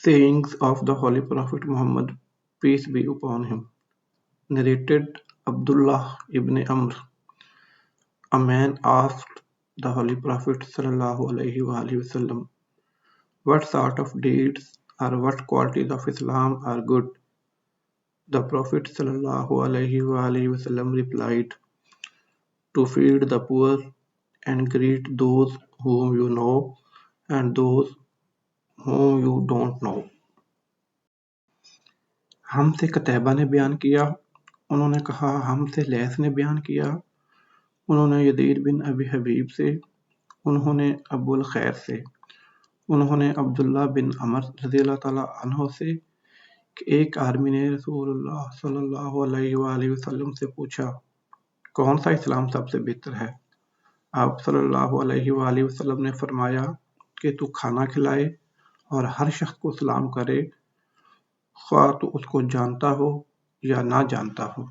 Sayings of the Holy Prophet Muhammad, peace be upon him. Narrated Abdullah ibn Amr. A man asked the Holy Prophet ﷺ, what sort of deeds or what qualities of Islam are good? The Prophet ﷺ replied, to feed the poor and greet those whom you know and those whom you don't know. हमसे कतैबा ने बयान किया, उन्होंने कहा हमसे lace ने बयान किया, उन्होंने यजीद बिन अबी हबीब से, उन्होंने अबुल खैर से, उन्होंने अब्दुल्ला बिन अमर रज़ियल्लाहु ताला अन्हु से कि एक आदमी ने रसूलुल्लाह सल्लल्लाहु अलैहि वसल्लम से पूछा, कौन सा इस्लाम सबसे बेहतर है? आप सल्लल्लाहु अलैहि वसल्लम ने फरमाया कि तू खाना खिलाए और हर शख्स को सलाम करे, ख्वाह तो उसको जानता हो या ना जानता हो।